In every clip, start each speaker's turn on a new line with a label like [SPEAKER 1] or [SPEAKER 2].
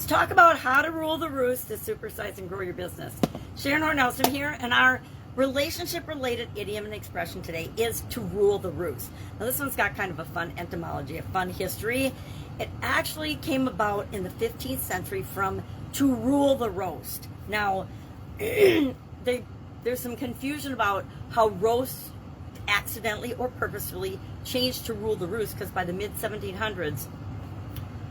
[SPEAKER 1] Let's talk about how to rule the roost to supersize and grow your business. Sharon Horne-Ellstrom here, and our relationship-related idiom and expression today is to rule the roost. Now this one's got kind of a fun etymology, a fun history. It actually came about in the 15th century from to rule the roast. Now, there's some confusion about how roast accidentally or purposefully changed to rule the roost, because by the mid-1700s,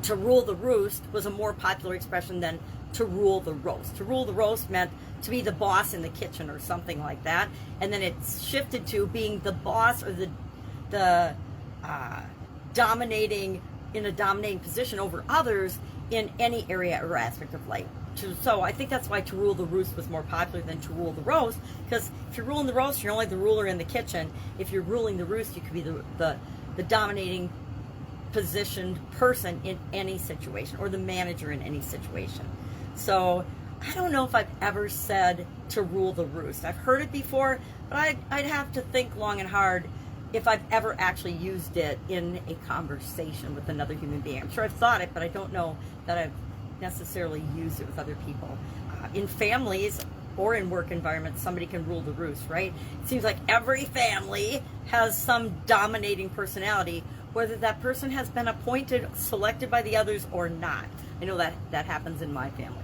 [SPEAKER 1] to rule the roost was a more popular expression than to rule the roast. To rule the roast meant to be the boss in the kitchen or something like that, and then it shifted to being the boss or the dominating position over others in any area or aspect of life. So I think that's why to rule the roost was more popular than to rule the roast, because if you're ruling the roast, you're only the ruler in the kitchen. If you're ruling the roost, you could be the dominating positioned person in any situation, or the manager in any situation. So I don't know if I've ever said to rule the roost. I've heard it before, but I'd have to think long and hard if I've ever actually used it in a conversation with another human being. I'm sure I've thought it, but I don't know that I've necessarily used it with other people. In families or in work environments, somebody can rule the roost, right? It seems like every family has some dominating personality, whether that person has been appointed, selected by the others or not. I know that happens in my family.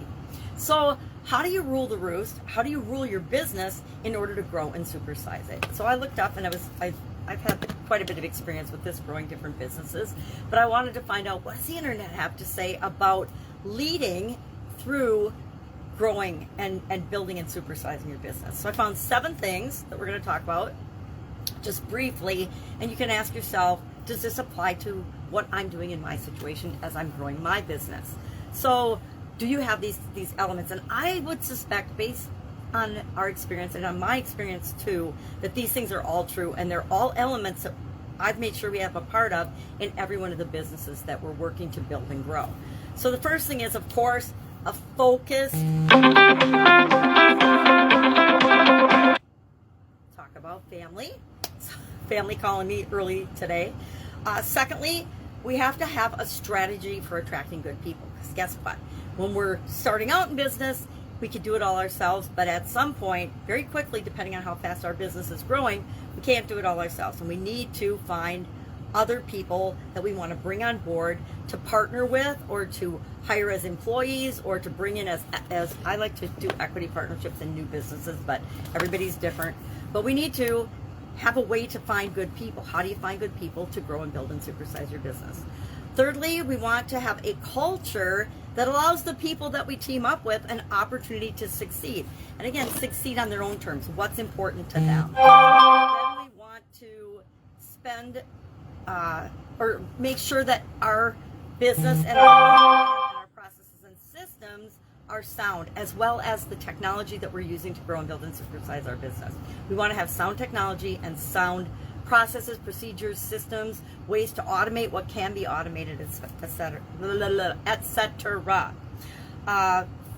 [SPEAKER 1] So how do you rule the roost? How do you rule your business in order to grow and supersize it? So I looked up, and I've had quite a bit of experience with this, growing different businesses, but I wanted to find out, what does the internet have to say about leading through growing and building and supersizing your business? So I found 7 things that we're going to talk about just briefly, and you can ask yourself, does this apply to what I'm doing in my situation as I'm growing my business? So do you have these elements? And I would suspect, based on our experience and on my experience too, that these things are all true, and they're all elements that I've made sure we have a part of in every one of the businesses that we're working to build and grow. So the first thing is, of course, a focus. Talk about family. Family calling me early today. Secondly, we have to have a strategy for attracting good people, because guess what? When we're starting out in business, we could do it all ourselves, but at some point, very quickly, depending on how fast our business is growing, we can't do it all ourselves, and we need to find other people that we want to bring on board to partner with, or to hire as employees, or to bring in as I like to do equity partnerships in new businesses, but everybody's different. But we need to have a way to find good people. How do you find good people to grow and build and supersize your business? Thirdly, we want to have a culture that allows the people that we team up with an opportunity to succeed. And again, succeed on their own terms. What's important to them? Then we want to spend or make sure that our business and our processes and systems are sound, as well as the technology that we're using to grow and build and supersize our business. We want to have sound technology and sound processes, procedures, systems, ways to automate what can be automated, etc.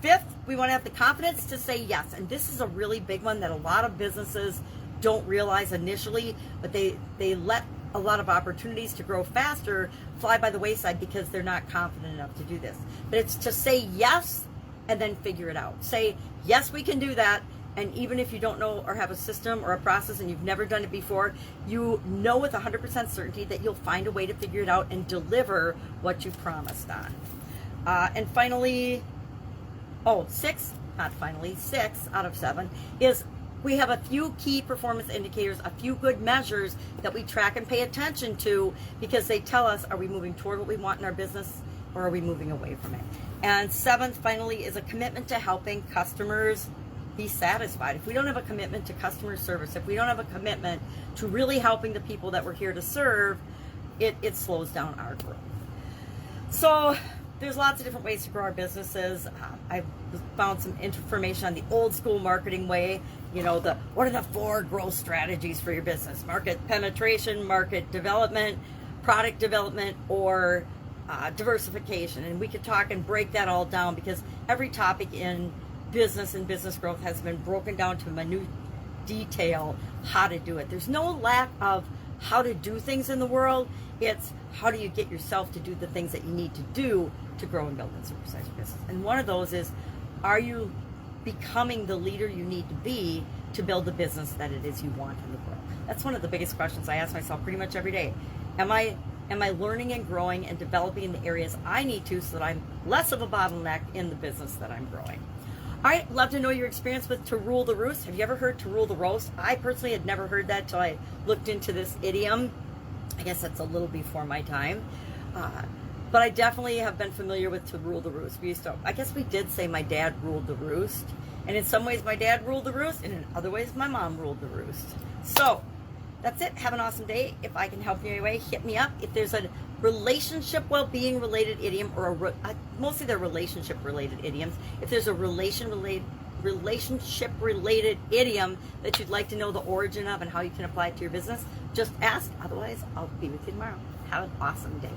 [SPEAKER 1] Fifth, we want to have the confidence to say yes. And this is a really big one that a lot of businesses don't realize initially, but they let a lot of opportunities to grow faster fly by the wayside because they're not confident enough to do this. But it's to say yes and then figure it out. Say, yes, we can do that. And even if you don't know or have a system or a process and you've never done it before, you know with 100% certainty that you'll find a way to figure it out and deliver what you promised on. And finally, 6 out of 7 is we have a few key performance indicators, a few good measures that we track and pay attention to, because they tell us, are we moving toward what we want in our business, or are we moving away from it? And 7th, finally, is a commitment to helping customers be satisfied. If we don't have a commitment to customer service, if we don't have a commitment to really helping the people that we're here to serve, it slows down our growth. So there's lots of different ways to grow our businesses. I've found some information on the old school marketing way. You know, what are the 4 growth strategies for your business? Market penetration, market development, product development, or diversification. And we could talk and break that all down, because every topic in business and business growth has been broken down to minute detail how to do it. There's no lack of how to do things in the world. It's how do you get yourself to do the things that you need to do to grow and build and supersize your business. And one of those is, are you becoming the leader you need to be to build the business that it is you want in the world? That's one of the biggest questions I ask myself pretty much every day. Am I learning and growing and developing in the areas I need to so that I'm less of a bottleneck in the business that I'm growing? All right, love to know your experience with to rule the roost. Have you ever heard to rule the roast? I personally had never heard that till I looked into this idiom. I guess that's a little before my time. But I definitely have been familiar with to rule the roost. I guess we did say my dad ruled the roost. And in some ways my dad ruled the roost, and in other ways my mom ruled the roost. So that's it. Have an awesome day. If I can help you in any way, hit me up. If there's a relationship well-being related idiom, or mostly they're relationship related idioms. If there's a relationship related idiom that you'd like to know the origin of and how you can apply it to your business, just ask. Otherwise, I'll be with you tomorrow. Have an awesome day.